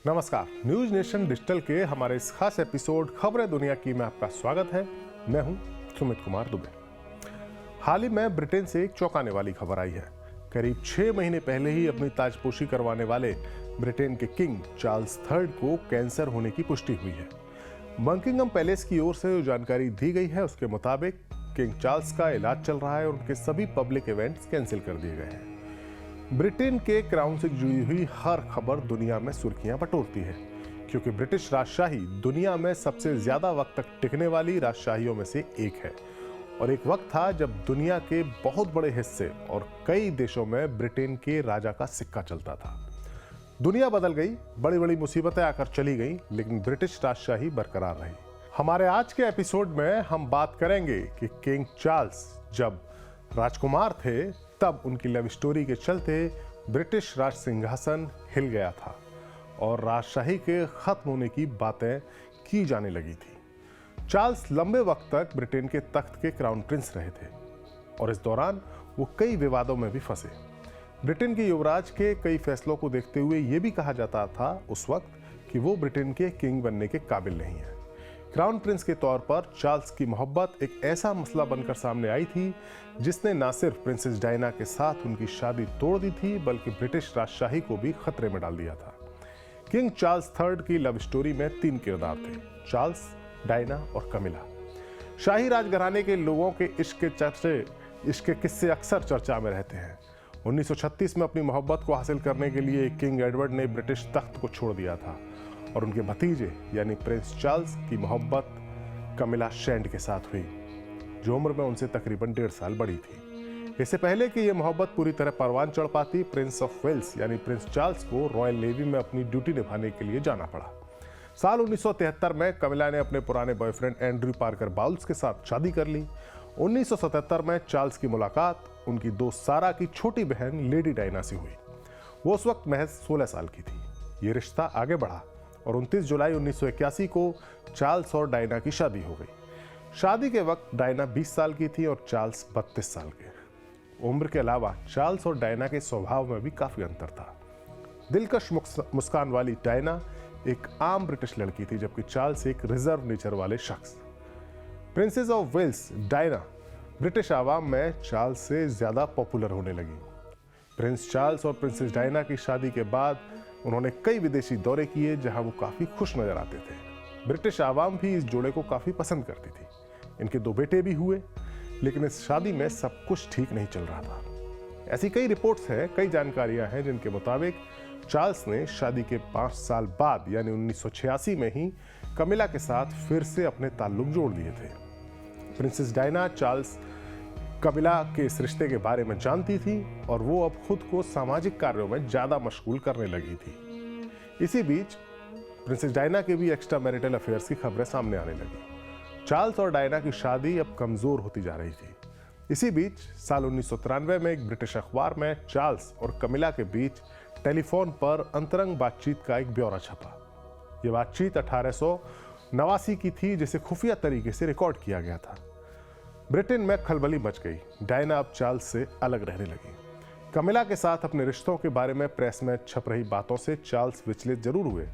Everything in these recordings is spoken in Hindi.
नमस्कार, न्यूज नेशन डिजिटल के हमारे इस खास एपिसोड खबरें दुनिया की में आपका स्वागत है। मैं हूं सुमित कुमार दुबे। हाल ही में ब्रिटेन से एक चौंकाने वाली खबर आई है। करीब 6 महीने पहले ही अपनी ताजपोशी करवाने वाले ब्रिटेन के किंग चार्ल्स III को कैंसर होने की पुष्टि हुई है। बकिंघम पैलेस की ओर से जो जानकारी दी गई है उसके मुताबिक किंग चार्ल्स का इलाज चल रहा है और उनके सभी पब्लिक इवेंट्स कैंसिल कर दिए गए हैं। ब्रिटेन के क्राउन से जुड़ी हुई हर खबर दुनिया में सुर्खियां बटोरती है, क्योंकि ब्रिटिश राजशाही दुनिया में सबसे ज्यादा वक्त तक टिकने वाली राजशाहियों में से एक है। और एक वक्त था जब दुनिया के बहुत बड़े हिस्से और कई देशों में ब्रिटेन के राजा का सिक्का चलता था। दुनिया बदल गई, बड़ी बड़ी मुसीबतें आकर चली गई, लेकिन ब्रिटिश राजशाही बरकरार रही। हमारे आज के एपिसोड में हम बात करेंगे कि किंग चार्ल्स जब राजकुमार थे तब उनकी लव स्टोरी के चलते ब्रिटिश राज सिंहासन हिल गया था और राजशाही के खत्म होने की बातें की जाने लगी थी। चार्ल्स लंबे वक्त तक ब्रिटेन के तख्त के क्राउन प्रिंस रहे थे और इस दौरान वो कई विवादों में भी फंसे। ब्रिटेन के युवराज के कई फैसलों को देखते हुए ये भी कहा जाता था उस वक्त कि वो ब्रिटेन के किंग बनने के काबिल नहीं है। क्राउन प्रिंस के तौर पर चार्ल्स की मोहब्बत एक ऐसा मसला बनकर सामने आई थी जिसने न सिर्फ प्रिंसेस डायना के साथ उनकी शादी तोड़ दी थी, बल्कि ब्रिटिश राजशाही को भी खतरे में डाल दिया था। किंग चार्ल्स III की लव स्टोरी में 3 किरदार थे, चार्ल्स, डायना और कमिला। शाही राजघराने के लोगों के इश्क के किस्से अक्सर चर्चा में रहते हैं। 1936 में अपनी मोहब्बत को हासिल करने के लिए किंग एडवर्ड ने ब्रिटिश तख्त को छोड़ दिया था और उनके भतीजे यानी प्रिंस चार्ल्स की मोहब्बत कमिला शेंड के साथ हुई, जो उम्र में उनसे तकरीबन 1.5 साल बड़ी थी। इससे पहले कि यह मोहब्बत पूरी तरह परवान चढ़ पाती, प्रिंस ऑफ वेल्स यानी प्रिंस चार्ल्स को रॉयल नेवी में अपनी ड्यूटी निभाने के लिए जाना पड़ा। साल 1973 में कमिला ने अपने पुराने बॉयफ्रेंड एंड्रयू पार्कर बाउल्स के साथ शादी कर ली। 1977 में चार्ल्स की मुलाकात उनकी दोस्त सारा की छोटी बहन लेडी डायना से हुई। वो उस वक्त महज 16 साल की थी। ये रिश्ता आगे बढ़ा और 29 जुलाई 1981 को चार्ल्स और डायना की शादी हो गई। शादी के वक्त डायना 20 साल की थी और चार्ल्स 32 साल के। उम्र के अलावा चार्ल्स और डायना के स्वभाव में भी काफी अंतर था। दिलकश मुस्कान वाली डायना एक आम ब्रिटिश लड़की थी, जबकि चार्ल्स एक रिजर्व नेचर वाले शख्स। Princess of Wales Diana British आवाम में चार्ल्स से ज्यादा पॉपुलर होने लगी। प्रिंस चार्ल्स और प्रिंसेस डायना की शादी के बाद उन्होंने कई विदेशी दौरे किए जहां वो काफी खुश नजर आते थे। ब्रिटिश आवाम भी इस जोड़े को काफी पसंद करती थी। इनके 2 बेटे भी हुए, लेकिन इस शादी में सब कुछ ठीक नहीं चल रहा था। ऐसी कई रिपोर्ट्स हैं, कई जानकारियां हैं जिनके मुताबिक चार्ल्स ने शादी के 5 साल बाद यानी 1986 में ही कमिला के साथ फिर से अपने ताल्लुक जोड़ लिए थे। प्रिंसेस डायना चार्ल्स कमिला के इस रिश्ते के बारे में जानती थी और वो अब खुद को सामाजिक कार्यों में ज्यादा मशगूल करने लगी थी। इसी बीच प्रिंसेस डायना के भी एक्स्ट्रा मैरिटल अफेयर्स की खबरें सामने आने लगी। चार्ल्स और डायना की शादी अब कमजोर होती जा रही थी। इसी बीच साल 1993 में एक ब्रिटिश अखबार में चार्ल्स और कमिला के बीच टेलीफोन पर अंतरंग बातचीत का एक ब्यौरा छपा। यह बातचीत 1889 की थी, जिसे खुफिया तरीके से रिकॉर्ड किया गया था। ब्रिटेन में खलबली मच गई। डायना अब चार्ल्स से अलग रहने लगी। कमिला के साथ अपने रिश्तों के बारे में प्रेस में छप रही बातों से चार्ल्स विचलित जरूर हुए,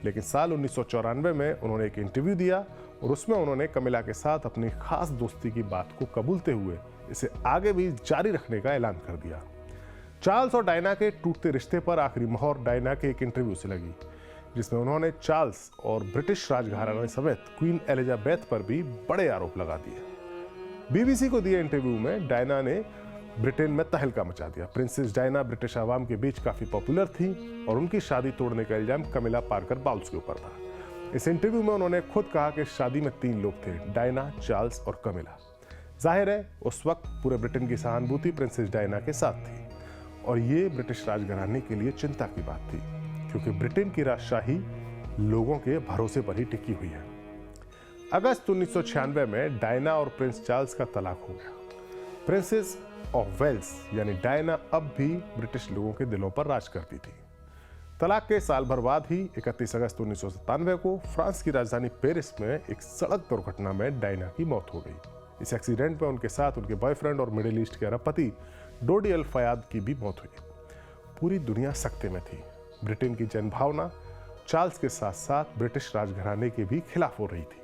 लेकिन साल 1994 में उन्होंने एक इंटरव्यू दिया और उसमें उन्होंने कमिला के साथ अपनी खास दोस्ती की बात को कबूलते हुए इसे आगे भी जारी रखने का ऐलान कर दिया। चार्ल्स और डायना के टूटते रिश्ते पर आखिरी मोहर डायना के एक इंटरव्यू से लगी, जिसमें उन्होंने चार्ल्स और ब्रिटिश राजघराने समेत क्वीन एलिजाबेथ पर भी बड़े आरोप लगा दिए। बीबीसी को दिए इंटरव्यू में डायना ने ब्रिटेन में तहलका मचा दिया। प्रिंसेस डायना ब्रिटिश आवाम के बीच काफी पॉपुलर थी और उनकी शादी तोड़ने का इल्जाम कमिला पार्कर बाउल्स के ऊपर था। इस इंटरव्यू में उन्होंने खुद कहा कि शादी में 3 लोग थे, डायना, चार्ल्स और कमिला। जाहिर है उस वक्त पूरे ब्रिटेन की सहानुभूति प्रिंसेस डायना के साथ थी और ये ब्रिटिश राजघराने के लिए चिंता की बात थी, क्योंकि ब्रिटेन की राजशाही लोगों के भरोसे पर ही टिकी हुई है। अगस्त 1996 में डायना और प्रिंस चार्ल्स का तलाक हो गया। प्रिंसेस ऑफ वेल्स यानी डायना अब भी ब्रिटिश लोगों के दिलों पर राज करती थी। तलाक के साल भर बाद ही 31 अगस्त 1997 को फ्रांस की राजधानी पेरिस में एक सड़क दुर्घटना में डायना की मौत हो गई। इस एक्सीडेंट में उनके साथ उनके बॉयफ्रेंड और मिडिल ईस्ट के अरबपति डोडी अल फयाद की भी मौत हुई। पूरी दुनिया सख्ते में थी। ब्रिटेन की जनभावना चार्ल्स के साथ साथ ब्रिटिश राजघराने के भी खिलाफ हो रही थी।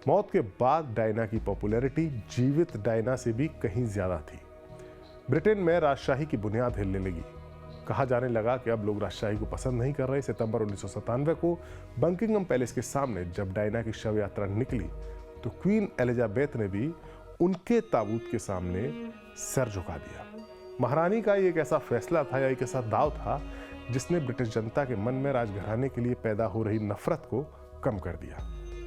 मौत के बाद डायना की पॉपुलैरिटी जीवित डायना से भी कहीं ज्यादा थी। ब्रिटेन में राजशाही की बुनियाद हिलने लगी। कहा जाने लगा कि अब लोग राजशाही को पसंद नहीं कर रहे। सितंबर 1997 को बकिंघम पैलेस के सामने जब डायना की शव यात्रा निकली तो क्वीन एलिजाबेथ ने भी उनके ताबूत के सामने सर झुका दिया। महारानी का ये एक ऐसा फैसला था या एक ऐसा दाव था जिसने ब्रिटिश जनता के मन में राजघराने के लिए पैदा हो रही नफरत को कम कर दिया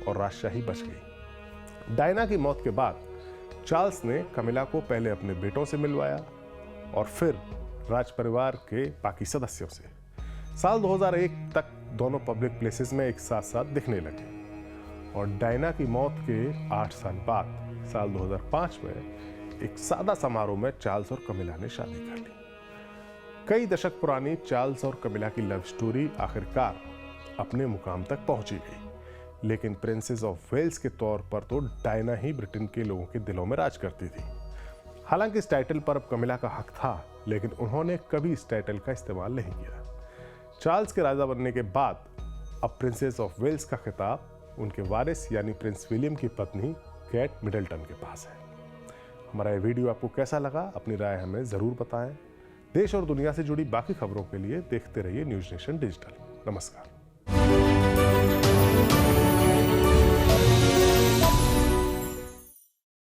और राजशाही बच गई। डायना की मौत के बाद चार्ल्स ने कमिला को पहले अपने बेटों से मिलवाया और फिर राज परिवार के बाकी सदस्यों से। साल 2001 तक दोनों पब्लिक प्लेसेस में एक साथ साथ दिखने लगे और डायना की मौत के 8 साल बाद साल 2005 में एक सादा समारोह में चार्ल्स और कमिला ने शादी कर ली। कई दशक पुरानी चार्ल्स और कमिला की लव स्टोरी आखिरकार अपने मुकाम तक पहुंची गई, लेकिन प्रिंसेस ऑफ वेल्स के तौर पर तो डायना ही ब्रिटेन के लोगों के दिलों में राज करती थी। हालांकि इस टाइटल पर अब कमिला का हक था, लेकिन उन्होंने कभी इस टाइटल का इस्तेमाल नहीं किया। चार्ल्स के राजा बनने के बाद अब प्रिंसेस ऑफ वेल्स का खिताब उनके वारिस यानी प्रिंस विलियम की पत्नी केट मिडल्टन के पास है। हमारा ये वीडियो आपको कैसा लगा, अपनी राय हमें ज़रूर बताएं। देश और दुनिया से जुड़ी बाकी खबरों के लिए देखते रहिए न्यूज़ नेशन डिजिटल। नमस्कार।